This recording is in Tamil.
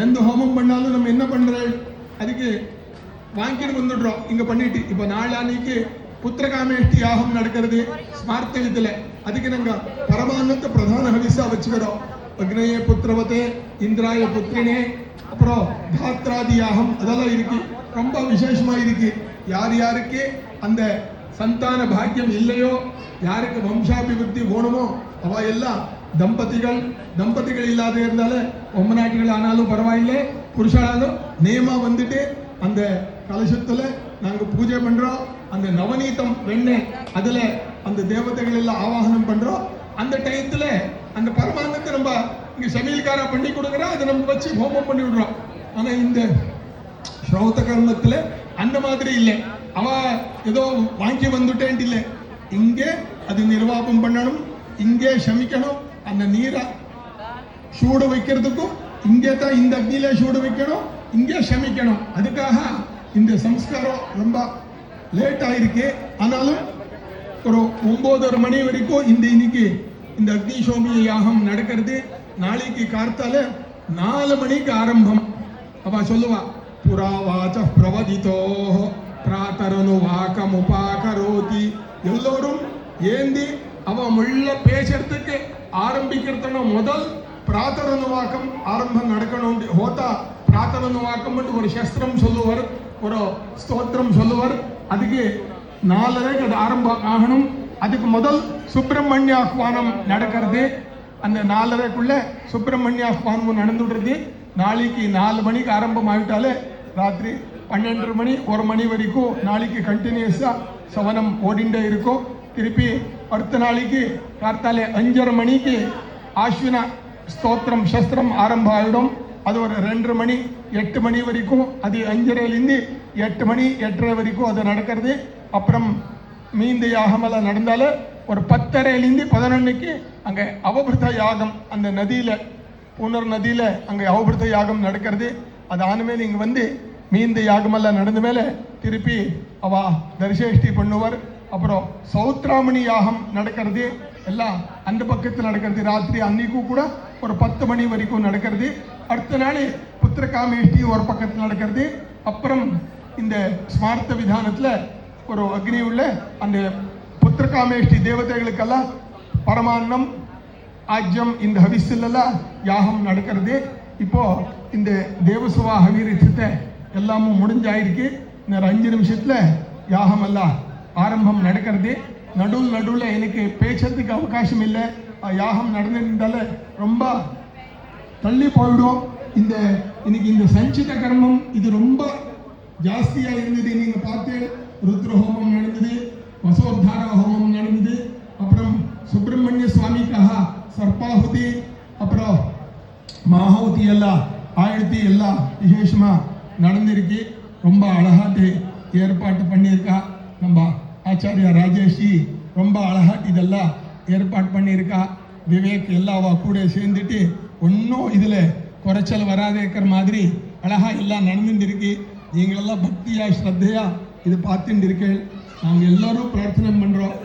எந்த ஹோமம் பண்ணாலும் நம்ம என்ன பண்றோம், அதுக்கு வாங்கிட்டு வந்துடுறோம் இங்க பண்ணிட்டு. இப்போ நாளானிக்கு புத்திரகாமேஷ்டி யாகம் நடக்கிறது ஸ்மார்த்தவித்துல. அதுக்கு நாங்க பரமானந்த பிரதான ஹவிஸா வச்சுக்கிறோம். அக்னேய புத்திரவதே இந்திராய புத்திரனே, அப்புறம் தாத்ராதி யாகம் அதெல்லாம் இருக்கு. ரொம்ப விசேஷமா இருக்கு. யார் யாருக்கு அந்த சந்தான பாக்கியம் இல்லையோ, யாருக்கு வம்சாபிவிருத்தி வேணுமோ அவ எல்லாம் தம்பதிகள் இல்லாத இருந்தாலும் பொம்மநாட்டிகள் ஆனாலும் பரவாயில்லை, புருஷனாலும் நேமா வந்துட்டு அந்த கலசத்துல நாங்க பூஜை பண்றோம். அந்த நவநீதம் வெண்ணெய் அதுல அந்த தேவதைகள் எல்லாம் ஆவாகனம் பண்றோம். அந்த டயத்துல அந்த பரமானந்தத்தை நம்ம இங்க சமையல்காரா பண்ணி கொடுக்குறோம், அதை நம்ம வச்சு ஹோமம் பண்ணி விடுறோம். ஆனா இந்த ஸ்ரௌத கர்மத்துல அந்த மாதிரி இல்லை. அவ ஏதோ வாங்கி வந்துட்டேன் இல்லை, இங்கே அது நிர்வாகம் பண்ணணும், இங்கே சமிக்கணும். அந்த நீரை சூடு வைக்கிறதுக்கும் இங்கே தான் இந்த அக்னியில சூடு வைக்கணும், இங்கே சமிக்கணும். அதுக்காக இந்த சம்ஸ்காரம் ரொம்ப லேட் ஆயிருக்கு. ஆனாலும் ஒரு 9:30 மணி வரைக்கும் இன்னைக்கு இந்த அக்னி சோமிய யாகம் நடக்கிறது. நாளைக்கு கார்த்தால 4 மணிக்கு ஆரம்பம். அப்ப சொல்லுவா, புறாவாச்ச பிரவதித்தோ பிராத்தரனு வாக்கம் உபாகரோதி. எல்லோரும் ஏந்தி அவ முள்ள பேசுறதுக்கு ஆரம்பிக்கிறதுனா முதல் பிராத்தரனுவாக்கம் ஆரம்பம் நடக்கணும். ஹோதா பிராத்தரனுவாக்கம் ஒரு சஸ்திரம் சொல்லுவார், ஒரு ஸ்தோத்திரம் சொல்லுவார். அதுக்கு 4:30 அது ஆரம்பம் ஆகணும். அதுக்கு முதல் சுப்பிரமணிய ஆஹ்வானம் நடக்கிறது. அந்த 4:30க்குள்ள சுப்பிரமணிய ஆஹ்வானம் நடந்துடுறது. நாளைக்கு 4 மணிக்கு ஆரம்பம் ஆகிட்டாலே ராத்திரி 12 மணி 1 மணி வரைக்கும் நாளைக்கு கண்டினியூஸா சவனம் ஓடிண்டே இருக்கும். திருப்பி அடுத்த நாளைக்கு கார்த்தாலே 5:30 மணிக்கு ஆஸ்வின ஸ்தோத்திரம் சஸ்திரம் ஆரம்பம் ஆகிடும். அது ஒரு 2:30 மணி 8 மணி வரைக்கும், அது 5:30லேருந்து 8 மணி 8:30 வரைக்கும் அது நடக்கிறது. அப்புறம் மீந்த யாகமெல்லாம் நடந்தாலும் ஒரு 10:30லேருந்து 11க்கு அங்கே அவபிருத்த யாகம் அந்த நதியில புனர் நதியில அங்கே அவபிருத்த யாகம் நடக்கிறது. அது ஆன மேலே இங்கே வந்து மீந்த யாகமெல்லாம் நடந்த மேலே திருப்பி அவ தரிசேஷ்டி பண்ணுவார். அப்புறம் சௌத்ராமணி யாகம் நடக்கிறது, எல்லாம் அந்த பக்கத்தில் நடக்கிறது. ராத்திரி அன்னைக்கும் கூட ஒரு 10 மணி வரைக்கும் நடக்கிறது. அடுத்த நாள் புத்திரகாமேஷ்டி ஒரு பக்கத்தில் நடக்கிறது. அப்புறம் இந்த ஸ்மார்த்த விதானத்தில் ஒரு அக்னி உள்ள அந்த புத்திரகாமேஷ்டி தேவதைகளுக்கெல்லாம் பரமான்னம் ஆஜ்யம் இந்த ஹவிஸ்லாம் யாகம் நடக்கிறது. இப்போ இந்த தேவசுவா ஹவீரத்தை எல்லாமும் முடிஞ்சாயிருக்கு. இந்த 5 நிமிஷத்துல யாகம் எல்லாம் ஆரம்பம் நடக்கிறது. நடுவில் எனக்கு பேசுறதுக்கு அவகாசம் இல்லை. யாகம் நடந்திருந்தால ரொம்ப தள்ளி போயிடும். இன்னைக்கு இந்த சஞ்சித கர்மம் இது ரொம்ப ஜாஸ்தியா இருந்தது. நீங்க பார்த்து ருத்ர ஹோமம் நடந்தது, வசோத்தார ஹோமம் நடந்தது, அப்புறம் சுப்பிரமணிய சுவாமிக்காக சர்பாಹುತಿ, அப்புறம் மாஹூதி எல்லாம் ஆயிரத்தி எல்லாம் விசேஷமா நடந்திருக்கு. ரொம்ப அழகாட்டு ஏற்பாட்டு பண்ணியிருக்கா நம்ம ஆச்சாரியா ராஜேஷி. ரொம்ப அழகாட்டு இதெல்லாம் ஏற்பாடு பண்ணியிருக்கா. விவேக் எல்லாவா கூட சேர்ந்துட்டு ஒன்றும் இதில் குறைச்சல் வராது இருக்கிற மாதிரி அழகா எல்லாம் நடந்துட்டு இருக்கு. நீங்களெல்லாம் பக்தியா ஸ்ரத்தையா இது பார்த்துட்டு இருக்கேன். நாங்கள் எல்லாரும் பிரார்த்தனை பண்ணுறோம்.